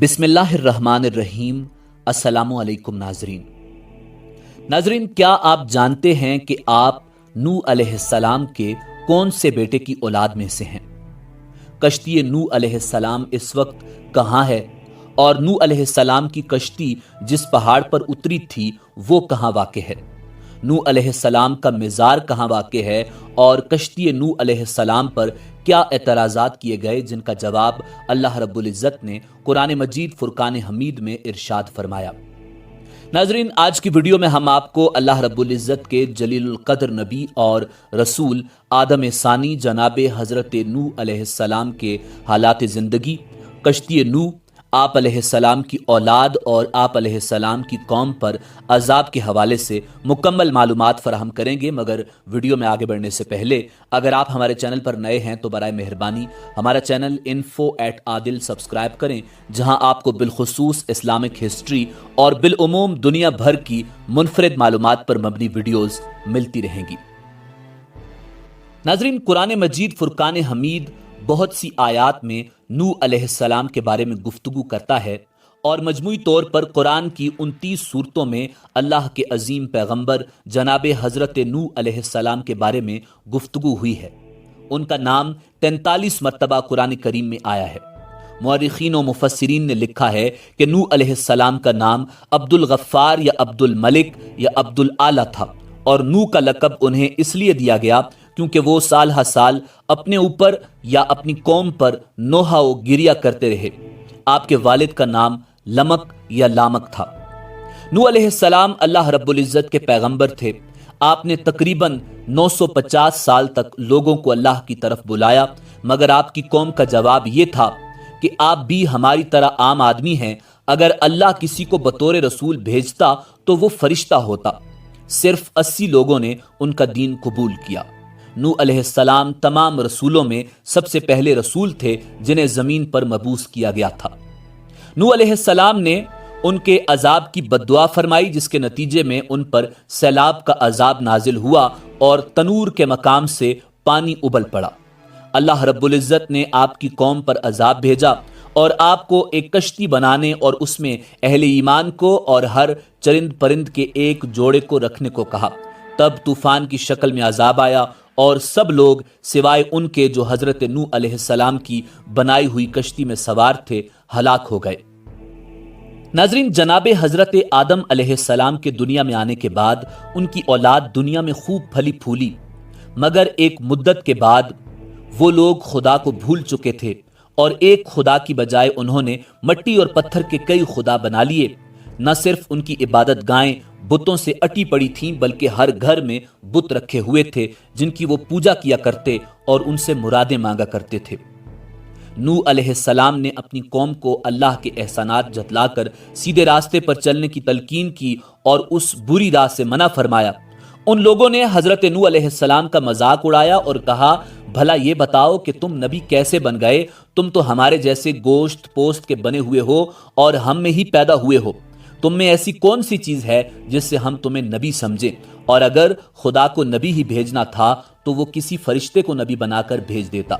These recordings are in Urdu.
بسم اللہ الرحمن الرحیم۔ السلام علیکم ناظرین، کیا آپ جانتے ہیں کہ آپ نوح علیہ السلام کے کون سے بیٹے کی اولاد میں سے ہیں؟ کشتی نوح علیہ السلام اس وقت کہاں ہے اور نوح علیہ السلام کی کشتی جس پہاڑ پر اتری تھی وہ کہاں واقع ہے؟ نوح علیہ السلام کا مزار کہاں واقع ہے اور کشتی نوح علیہ السلام پر کیا اعتراضات کیے گئے جن کا جواب اللہ رب العزت نے قرآن مجید فرقان حمید میں ارشاد فرمایا؟ ناظرین، آج کی ویڈیو میں ہم آپ کو اللہ رب العزت کے جلیل القدر نبی اور رسول آدم ثانی جناب حضرت نوح علیہ السلام کے حالات زندگی، کشتی نوح، آپ علیہ السلام کی اولاد اور آپ علیہ السلام کی قوم پر عذاب کے حوالے سے مکمل معلومات فراہم کریں گے۔ مگر ویڈیو میں آگے بڑھنے سے پہلے اگر آپ ہمارے چینل پر نئے ہیں تو برائے مہربانی ہمارا چینل info@adil سبسکرائب کریں، جہاں آپ کو بالخصوص اسلامک ہسٹری اور بالعموم دنیا بھر کی منفرد معلومات پر مبنی ویڈیوز ملتی رہیں گی۔ ناظرین، قرآن مجید فرقان حمید بہت سی آیات میں نوح علیہ السلام کے بارے میں گفتگو کرتا ہے اور مجموعی طور پر قرآن کی 29 سورتوں میں اللہ کے عظیم پیغمبر جناب حضرت نوح علیہ السلام کے بارے میں گفتگو ہوئی ہے۔ ان کا نام 43 مرتبہ قرآن کریم میں آیا ہے۔ مورخین و مفسرین نے لکھا ہے کہ نوح علیہ السلام کا نام عبد الغفار یا عبد الملک یا عبد الاعلی تھا، اور نوح کا لقب انہیں اس لیے دیا گیا کیونکہ وہ سال ہر سال اپنے اوپر یا اپنی قوم پر نوحہ و گریہ کرتے رہے۔ آپ کے والد کا نام لمک یا لامک تھا۔ نوح علیہ السلام اللہ رب العزت کے پیغمبر تھے۔ آپ نے تقریباً 950 سال تک لوگوں کو اللہ کی طرف بلایا، مگر آپ کی قوم کا جواب یہ تھا کہ آپ بھی ہماری طرح عام آدمی ہیں، اگر اللہ کسی کو بطور رسول بھیجتا تو وہ فرشتہ ہوتا۔ صرف 80 لوگوں نے ان کا دین قبول کیا۔ نوح علیہ السلام تمام رسولوں میں سب سے پہلے رسول تھے جنہیں زمین پر مبعوث کیا گیا تھا۔ نوح علیہ السلام نے ان کے عذاب کی بد دعا فرمائی، جس کے نتیجے میں ان پر سیلاب کا عذاب نازل ہوا اور تنور کے مقام سے پانی ابل پڑا۔ اللہ رب العزت نے آپ کی قوم پر عذاب بھیجا اور آپ کو ایک کشتی بنانے اور اس میں اہل ایمان کو اور ہر چرند پرند کے ایک جوڑے کو رکھنے کو کہا۔ تب طوفان کی شکل میں عذاب آیا اور سب لوگ سوائے ان کے جو حضرت نوح علیہ السلام کی بنائی ہوئی کشتی میں سوار تھے ہلاک ہو گئے۔ ناظرین، جناب حضرت آدم علیہ السلام کے دنیا میں آنے کے بعد ان کی اولاد دنیا میں خوب پھلی پھولی، مگر ایک مدت کے بعد وہ لوگ خدا کو بھول چکے تھے اور ایک خدا کی بجائے انہوں نے مٹی اور پتھر کے کئی خدا بنا لیے۔ نہ صرف ان کی عبادت گاہیں بتوں سے اٹی پڑی تھیں، بلکہ ہر گھر میں بت رکھے ہوئے تھے جن کی وہ پوجا کیا کرتے اور ان سے مرادیں مانگا کرتے تھے۔ نوح علیہ السلام نے اپنی قوم کو اللہ کے احسانات جتلا کر سیدھے راستے پر چلنے کی تلقین کی اور اس بری راہ سے منع فرمایا۔ ان لوگوں نے حضرت نوح علیہ السلام کا مذاق اڑایا اور کہا، بھلا یہ بتاؤ کہ تم نبی کیسے بن گئے؟ تم تو ہمارے جیسے گوشت پوست کے بنے ہوئے ہو اور ہم میں ہی پیدا ہوئے ہو۔ تم میں ایسی کون سی چیز ہے جس سے ہم تمہیں نبی سمجھیں؟ اور اگر خدا کو نبی ہی بھیجنا تھا تو وہ کسی فرشتے کو نبی بنا کر بھیج دیتا۔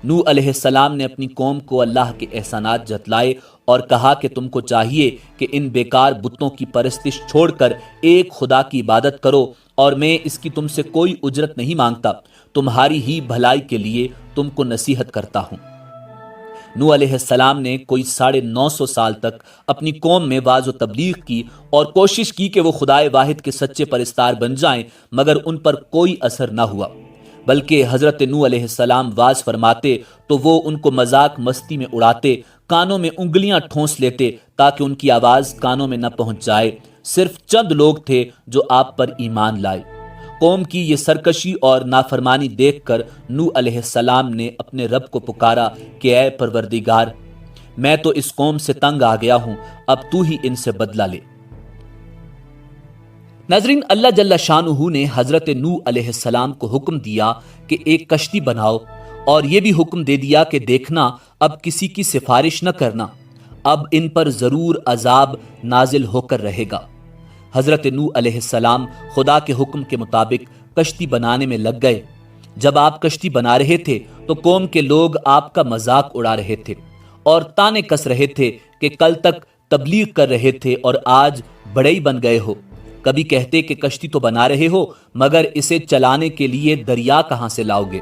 نوح علیہ السلام نے اپنی قوم کو اللہ کے احسانات جتلائے اور کہا کہ تم کو چاہیے کہ ان بیکار بتوں کی پرستش چھوڑ کر ایک خدا کی عبادت کرو، اور میں اس کی تم سے کوئی اجرت نہیں مانگتا، تمہاری ہی بھلائی کے لیے تم کو نصیحت کرتا ہوں۔ نوح علیہ السلام نے کوئی 950 سال تک اپنی قوم میں واعظ و تبلیغ کی اور کوشش کی کہ وہ خدائے واحد کے سچے پرستار بن جائیں، مگر ان پر کوئی اثر نہ ہوا، بلکہ حضرت نوح علیہ السلام واعظ فرماتے تو وہ ان کو مذاق مستی میں اڑاتے، کانوں میں انگلیاں ٹھونس لیتے تاکہ ان کی آواز کانوں میں نہ پہنچ جائے۔ صرف چند لوگ تھے جو آپ پر ایمان لائے۔ قوم کی یہ سرکشی اور نافرمانی دیکھ کر نوح علیہ السلام نے اپنے رب کو پکارا کہ اے پروردگار، میں تو اس قوم سے تنگ آ گیا ہوں، اب تو ہی ان سے بدلہ لے۔ ناظرین، اللہ جل شانہ نے حضرت نوح علیہ السلام کو حکم دیا کہ ایک کشتی بناؤ، اور یہ بھی حکم دے دیا کہ دیکھنا اب کسی کی سفارش نہ کرنا، اب ان پر ضرور عذاب نازل ہو کر رہے گا۔ حضرت نوح علیہ السلام خدا کے حکم کے مطابق کشتی بنانے میں لگ گئے۔ جب آپ کشتی بنا رہے تھے تو قوم کے لوگ آپ کا مذاق اڑا رہے تھے اور تانے کس رہے تھے کہ کل تک تبلیغ کر رہے تھے اور آج بڑے ہی بن گئے ہو۔ کبھی کہتے کہ کشتی تو بنا رہے ہو مگر اسے چلانے کے لیے دریا کہاں سے لاؤ گے۔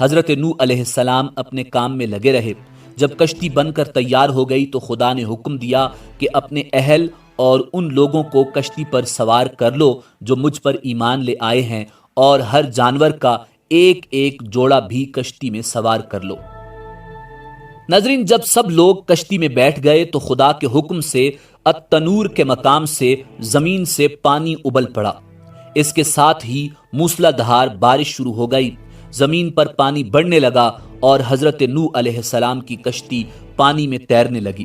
حضرت نوح علیہ السلام اپنے کام میں لگے رہے۔ جب کشتی بن کر تیار ہو گئی تو خدا نے حکم دیا کہ اپنے اہل اور ان لوگوں کو کشتی پر سوار کر لو جو مجھ پر ایمان لے آئے ہیں، اور ہر جانور کا ایک ایک جوڑا بھی کشتی میں سوار کر لو۔ ناظرین، جب سب لوگ کشتی میں بیٹھ گئے تو خدا کے حکم سے التنور کے مقام سے زمین سے پانی ابل پڑا۔ اس کے ساتھ ہی موسلا دھار بارش شروع ہو گئی، زمین پر پانی بڑھنے لگا اور حضرت نوح علیہ السلام کی کشتی پانی میں تیرنے لگی۔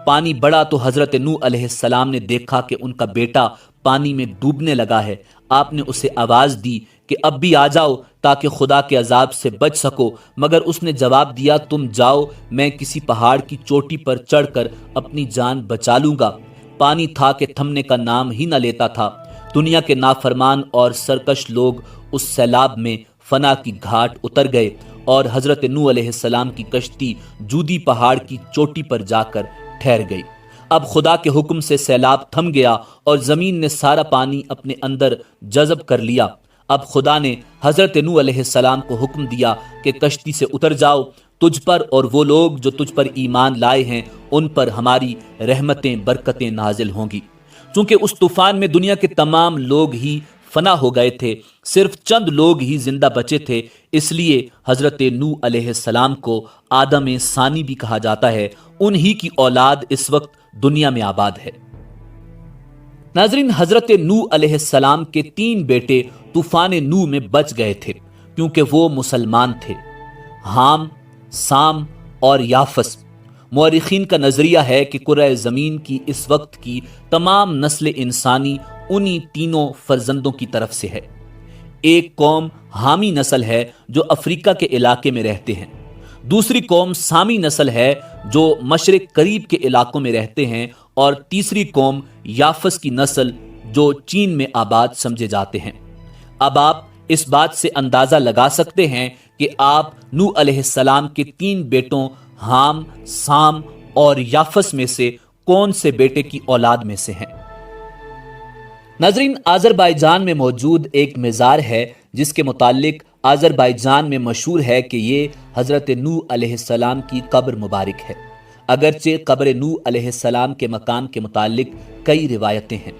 پانی بڑھا تو حضرت نوح علیہ السلام نے دیکھا کہ ان کا بیٹا پانی میں ڈوبنے لگا ہے۔ آپ نے اسے آواز دی کہ اب بھی آ جاؤ تاکہ خدا کے عذاب سے بچ سکو، مگر اس نے جواب دیا، تم جاؤ، میں کسی پہاڑ کی چوٹی پر چڑھ کر اپنی جان بچا لوں گا۔ پانی تھا کہ تھمنے کا نام ہی نہ لیتا تھا۔ دنیا کے نافرمان اور سرکش لوگ اس سیلاب میں فنا کی گھاٹ اتر گئے اور حضرت نوح علیہ السلام کی کشتی جودی پہاڑ کی چوٹی پر جا کر ٹھہر گئی۔ اب خدا کے حکم سے سیلاب تھم گیا اور زمین نے سارا پانی اپنے اندر جذب کر لیا۔ اب خدا نے حضرت نوح علیہ السلام کو حکم دیا کہ کشتی سے اتر جاؤ، تجھ پر اور وہ لوگ جو تجھ پر ایمان لائے ہیں ان پر ہماری رحمتیں برکتیں نازل ہوں گی۔ چونکہ اس طوفان میں دنیا کے تمام لوگ ہی فنا ہو گئے تھے، صرف چند لوگ ہی زندہ بچے تھے، اس لیے حضرت نوح علیہ السلام کو آدم ثانی بھی کہا جاتا ہے۔ انہی کی اولاد اس وقت دنیا میں آباد ہے۔ ناظرین، حضرت نوح علیہ السلام کے 3 بیٹے طوفان نوح میں بچ گئے تھے کیونکہ وہ مسلمان تھے، حام، سام اور یافس۔ مورخین کا نظریہ ہے کہ کرۂ زمین کی اس وقت کی تمام نسل انسانی انہی تینوں فرزندوں کی طرف سے ہے۔ ایک قوم حامی نسل ہے جو افریقہ کے علاقے میں رہتے ہیں، دوسری قوم سامی نسل ہے جو مشرق قریب کے علاقوں میں رہتے ہیں، اور تیسری قوم یافس کی نسل جو چین میں آباد سمجھے جاتے ہیں۔ اب آپ اس بات سے اندازہ لگا سکتے ہیں کہ آپ نوح علیہ السلام کے 3 بیٹوں حام، سام اور یافس میں سے کون سے بیٹے کی اولاد میں سے ہیں۔ ناظرین، آذربائیجان میں موجود ایک مزار ہے جس کے متعلق آذربائیجان میں مشہور ہے کہ یہ حضرت نوح علیہ السلام کی قبر مبارک ہے، اگرچہ قبر نوح علیہ السلام کے مقام کے متعلق کئی روایتیں ہیں۔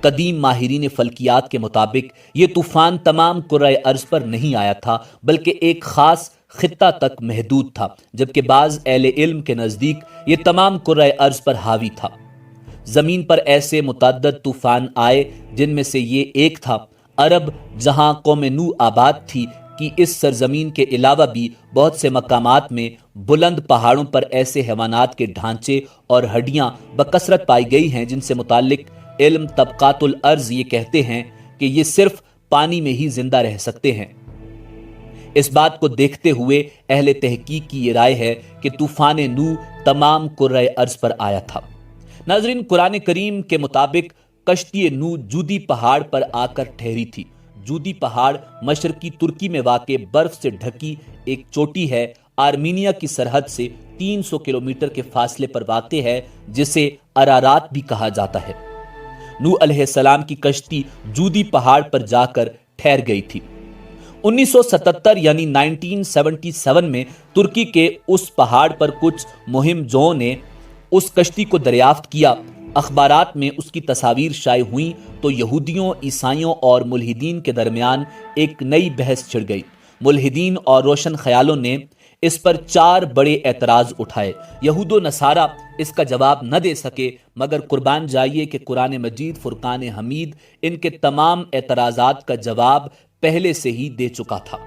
قدیم ماہرین فلکیات کے مطابق یہ طوفان تمام کرۂ ارض پر نہیں آیا تھا بلکہ ایک خاص خطہ تک محدود تھا، جبکہ بعض اہل علم کے نزدیک یہ تمام کرۂ ارض پر حاوی تھا۔ زمین پر ایسے متعدد طوفان آئے جن میں سے یہ ایک تھا۔ عرب جہاں قوم نوح آباد تھی کی اس سرزمین کے علاوہ بھی بہت سے مقامات میں بلند پہاڑوں پر ایسے حیوانات کے ڈھانچے اور ہڈیاں بکثرت پائی گئی ہیں جن سے متعلق علم طبقات الارض یہ کہتے ہیں کہ یہ صرف پانی میں ہی زندہ رہ سکتے ہیں۔ اس بات کو دیکھتے ہوئے اہل تحقیق کی یہ رائے ہے کہ طوفان نوح تمام کرۂ ارض پر آیا تھا۔ ناظرین، قرآن کریم کے مطابق کشتی نوح جودی پہاڑ پر آ کر ٹھہری تھی۔ جودی پہاڑ مشرقی ترکی میں واقع برف سے ڈھکی ایک چوٹی ہے، آرمینیا کی سرحد سے 300 کلومیٹر کے فاصلے پر واقع ہے، جسے ارارات بھی کہا جاتا ہے۔ نوح علیہ السلام کی کشتی جودی پہاڑ پر جا کر ٹھہر گئی تھی۔ 1977 یعنی 1977 میں ترکی کے اس پہاڑ پر کچھ مہم جوؤں نے اس کشتی کو دریافت کیا۔ اخبارات میں اس کی تصاویر شائع ہوئیں تو یہودیوں، عیسائیوں اور ملحدین کے درمیان ایک نئی بحث چھڑ گئی۔ ملحدین اور روشن خیالوں نے اس پر 4 بڑے اعتراض اٹھائے۔ یہود و نصارہ اس کا جواب نہ دے سکے، مگر قربان جائیے کہ قرآن مجید فرقان حمید ان کے تمام اعتراضات کا جواب پہلے سے ہی دے چکا تھا۔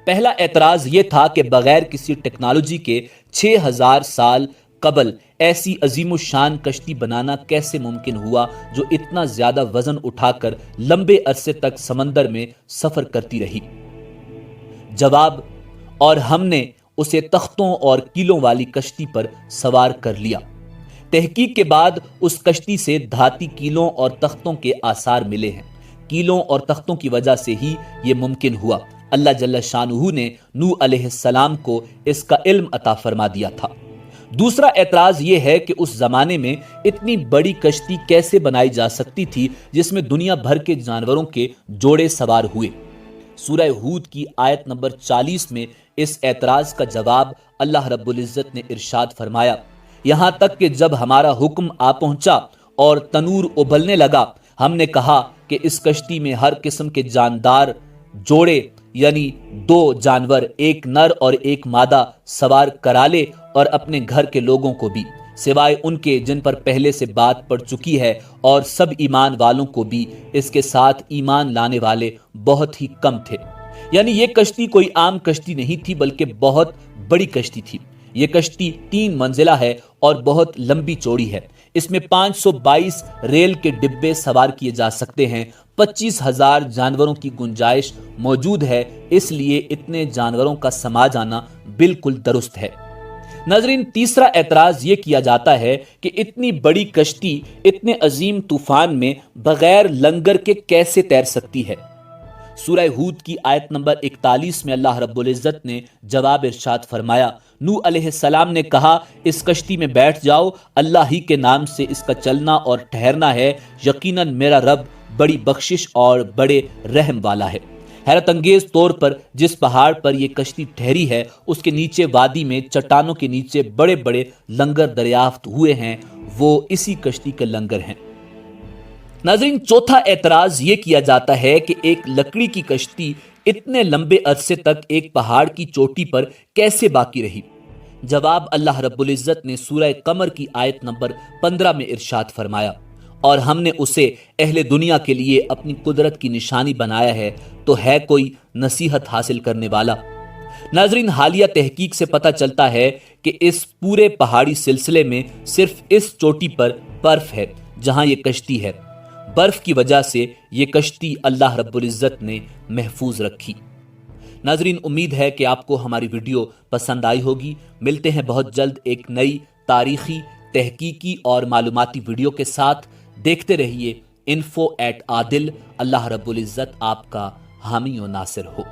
پہلا اعتراض یہ تھا کہ بغیر کسی ٹیکنالوجی کے 6000 سال قبل ایسی عظیم الشان کشتی بنانا کیسے ممکن ہوا جو اتنا زیادہ وزن اٹھا کر لمبے عرصے تک سمندر میں سفر کرتی رہی؟ جواب، اور ہم نے اسے تختوں اور کیلوں والی کشتی پر سوار کر لیا۔ تحقیق کے بعد اس کشتی سے دھاتی کیلوں اور تختوں کے آثار ملے ہیں۔ کیلوں اور تختوں کی وجہ سے ہی یہ ممکن ہوا۔ اللہ جل شانہ نے نوح علیہ السلام کو اس کا علم عطا فرما دیا تھا۔ دوسرا اعتراض یہ ہے کہ اس زمانے میں اتنی بڑی کشتی کیسے بنائی جا سکتی تھی جس میں دنیا بھر کے جانوروں کے جوڑے سوار ہوئے۔ سورہ ہود کی آیت نمبر 40 میں اس اعتراض کا جواب اللہ رب العزت نے ارشاد فرمایا، یہاں تک کہ جب ہمارا حکم آ پہنچا اور تنور ابلنے لگا، ہم نے کہا کہ اس کشتی میں ہر قسم کے جاندار جوڑے یعنی 2 جانور، ایک نر اور ایک مادہ سوار کرا لے اور اپنے گھر کے لوگوں کو بھی، سوائے ان کے جن پر پہلے سے بات پڑ چکی ہے، اور سب ایمان والوں کو بھی۔ اس کے ساتھ ایمان لانے والے بہت ہی کم تھے۔ یعنی یہ کشتی کوئی عام کشتی نہیں تھی بلکہ بہت بڑی کشتی تھی۔ یہ کشتی 3 منزلہ ہے اور بہت لمبی چوڑی ہے۔ اس میں 522 ریل کے ڈبے سوار کیے جا سکتے ہیں۔ 25,000 جانوروں کی گنجائش موجود ہے، اس لیے اتنے جانوروں کا سما جانا بالکل درست ہے۔ ناظرین، تیسرا اعتراض یہ کیا جاتا ہے کہ اتنی بڑی کشتی اتنے عظیم طوفان میں بغیر لنگر کے کیسے تیر سکتی ہے؟ سورہ ہود کی آیت نمبر 41 میں اللہ رب العزت نے جواب ارشاد فرمایا، نوح علیہ السلام نے کہا، اس کشتی میں بیٹھ جاؤ، اللہ ہی کے نام سے اس کا چلنا اور ٹھہرنا ہے، یقیناً میرا رب بڑی بخشش اور بڑے رحم والا ہے۔ حیرت انگیز طور پر جس پہاڑ پر یہ کشتی ٹھہری ہے اس کے نیچے وادی میں چٹانوں کے نیچے بڑے بڑے لنگر دریافت ہوئے ہیں، وہ اسی کشتی کے لنگر ہیں۔ ناظرین، چوتھا اعتراض یہ کیا جاتا ہے کہ ایک لکڑی کی کشتی اتنے لمبے عرصے تک ایک پہاڑ کی چوٹی پر کیسے باقی رہی؟ جواب اللہ رب العزت نے سورہ قمر کی آیت نمبر 15 میں ارشاد فرمایا، اور ہم نے اسے اہل دنیا کے لیے اپنی قدرت کی نشانی بنایا ہے، تو ہے کوئی نصیحت حاصل کرنے والا؟ ناظرین، حالیہ تحقیق سے پتہ چلتا ہے کہ اس پورے پہاڑی سلسلے میں صرف اس چوٹی پر برف ہے جہاں یہ کشتی ہے۔ برف کی وجہ سے یہ کشتی اللہ رب العزت نے محفوظ رکھی۔ ناظرین، امید ہے کہ آپ کو ہماری ویڈیو پسند آئی ہوگی۔ ملتے ہیں بہت جلد ایک نئی تاریخی، تحقیقی اور معلوماتی ویڈیو کے ساتھ۔ دیکھتے رہیے info@adil۔ اللہ رب العزت آپ کا حامی و ناصر ہو۔